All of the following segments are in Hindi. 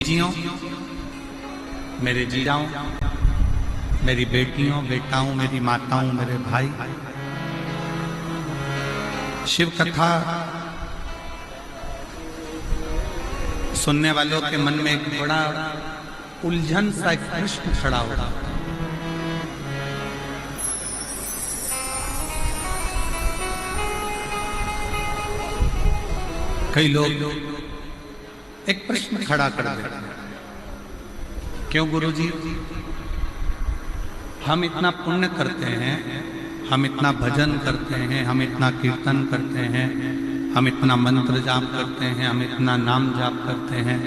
जियों, मेरे जीजाओं, मेरी बेटियों, बेटाओं, मेरी माताओं, मेरे भाई, शिव कथा सुनने वालों के मन में एक बड़ा उलझन सा एक प्रश्न खड़ा होगा। कई लोग एक प्रश्न खड़ा कर देते हैं, क्यों गुरुजी, हम इतना पुण्य करते हैं, हम इतना भजन करते हैं, हम इतना कीर्तन करते हैं, हम इतना मंत्र जाप करते हैं, हम इतना नाम जाप करते हैं,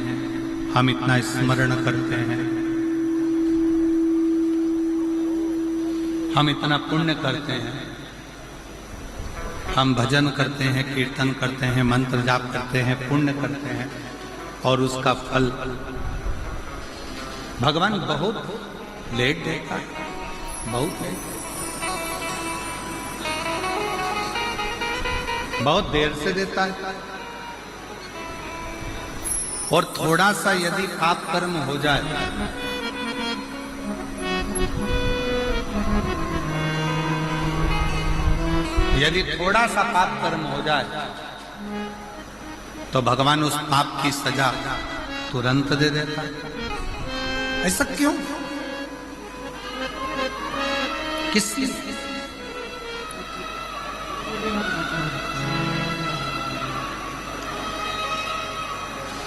हम इतना स्मरण करते हैं, हम इतना पुण्य करते हैं, हम भजन करते हैं, कीर्तन करते हैं, मंत्र जाप करते हैं, पुण्य करते हैं, और उसका फल भगवान बहुत लेट देता है, बहुत लेट, बहुत देर से देता है। और थोड़ा सा यदि पाप कर्म हो जाए यदि थोड़ा सा पाप कर्म हो जाए तो भगवान उस पाप की सजा तुरंत दे देता है। ऐसा क्यों? किस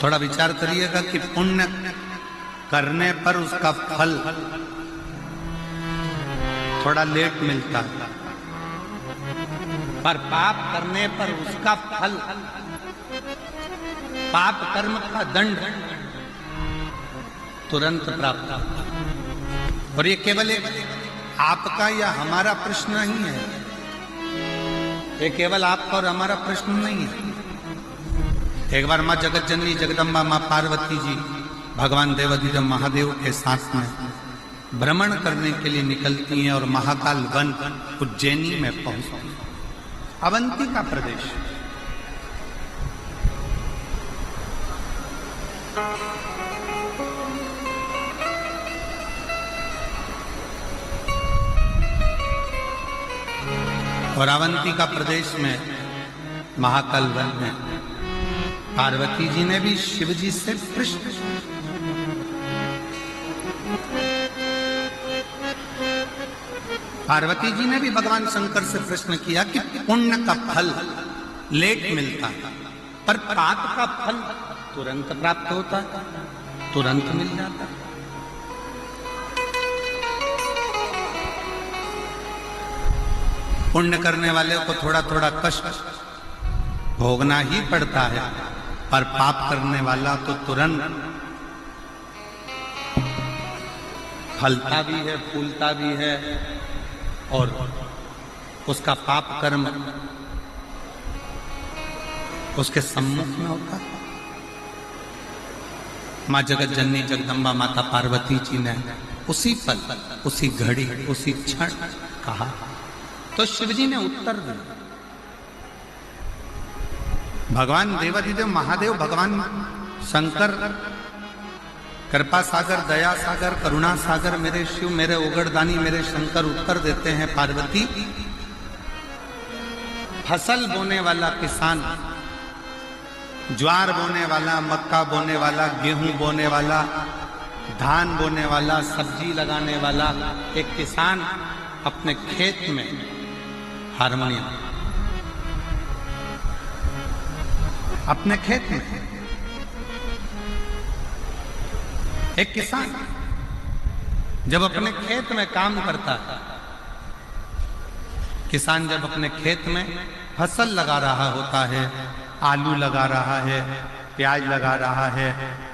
थोड़ा विचार करिएगा कि पुण्य करने पर उसका फल थोड़ा लेट मिलता है, पर पाप करने पर उसका फल, पाप कर्म का दंड तुरंत प्राप्त होता है। और ये केवल एक आपका या हमारा प्रश्न नहीं है, ये केवल आपका और हमारा प्रश्न नहीं है। एक बार माँ जगत जननी जगदम्बा माँ पार्वती जी भगवान देवाधिदेव महादेव के साथ में भ्रमण करने के लिए निकलती हैं और महाकाल वन उज्जैनी में पहुंचती, अवंती का प्रदेश। और अवंती का प्रदेश में महाकाल वन में पार्वती जी ने भी शिव जी से प्रश्न, पार्वती जी ने भी भगवान शंकर से प्रश्न किया कि पुण्य का फल लेट मिलता है, पर पाप का फल तुरंत प्राप्त होता है, तुरंत मिल जाता है। पुण्य करने वाले को थोड़ा थोड़ा कष्ट भोगना ही पड़ता है, पर पाप करने वाला तो तुरंत फलता भी है, फूलता भी है, और उसका पाप कर्म उसके सम्मुख में होता है। माँ जगत जननी जगदम्बा माता पार्वती जी ने उसी पल, उसी घड़ी, उसी क्षण कहा, तो शिव जी ने उत्तर दिया। भगवान देवाधिदेव महादेव, भगवान शंकर कृपा सागर, दया सागर, करुणा सागर, मेरे शिव, मेरे उगड़दानी, मेरे शंकर उत्तर देते हैं, पार्वती, फसल बोने वाला किसान, ज्वार बोने वाला, मक्का बोने वाला, गेहूं बोने वाला, धान बोने वाला, सब्जी लगाने वाला एक किसान अपने खेत में हारमोनियम, अपने खेत में एक किसान जब अपने खेत में काम करता है, किसान जब अपने खेत में फसल लगा रहा होता है, आलू लगा रहा है, प्याज लगा रहा है,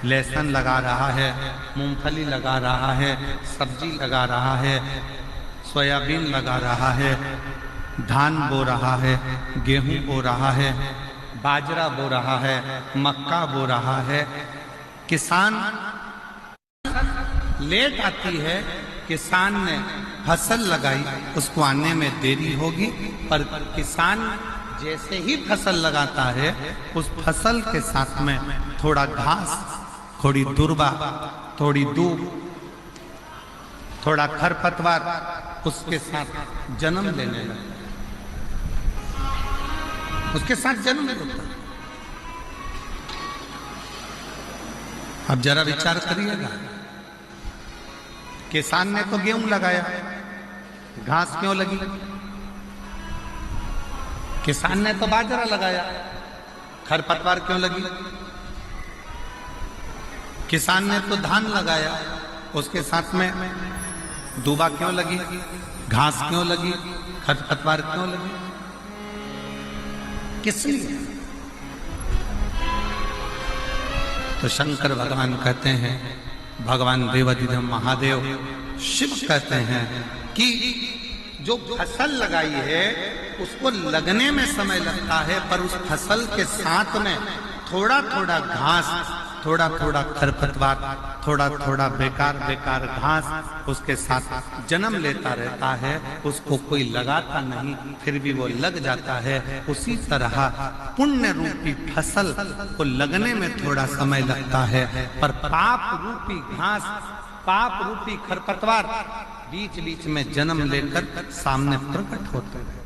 लहसुन लगा रहा है, मूंगफली लगा रहा है, सब्जी लगा रहा है, सोयाबीन लगा रहा है, धान बो रहा है, गेहूं बो रहा है, बाजरा बो रहा है, मक्का बो रहा है, किसान लेट आती है, किसान ने फसल लगाई, उसको आने में देरी होगी, पर किसान जैसे ही फसल लगाता है, उस फसल के साथ में थोड़ा घास थोड़ी दुर्वा, थोड़ी दूब, थोड़ा खरपतवार उसके साथ जन्म लेने लगता, उसके साथ जन्म लेता। अब जरा विचार करिएगा, किसान ने तो गेहूं लगाया, घास क्यों लगी? किसान ने तो बाजरा लगाया, खरपतवार क्यों लगी? किसान ने तो धान लगाया, उसके साथ में दूबा क्यों लगी? घास क्यों लगी? खरपतवार क्यों लगी? किस लिए? तो शंकर भगवान कहते हैं, भगवान देवाधिदेव महादेव शिव कहते हैं कि जो फसल लगाई है उसको लगने में समय लगता है, पर उस फसल के साथ में थोड़ा थोड़ा घास, थोड़ा थोड़ा खरपतवार, थोड़ा थोड़ा बेकार बेकार घास उसके साथ जन्म लेता रहता है। उसको कोई लगाता नहीं, फिर भी वो लग जाता है। उसी तरह पुण्य रूपी फसल को लगने में थोड़ा समय लगता है, पर पाप रूपी घास, पाप रूपी खरपतवार बीच बीच में जन्म लेकर सामने प्रकट होते हैं।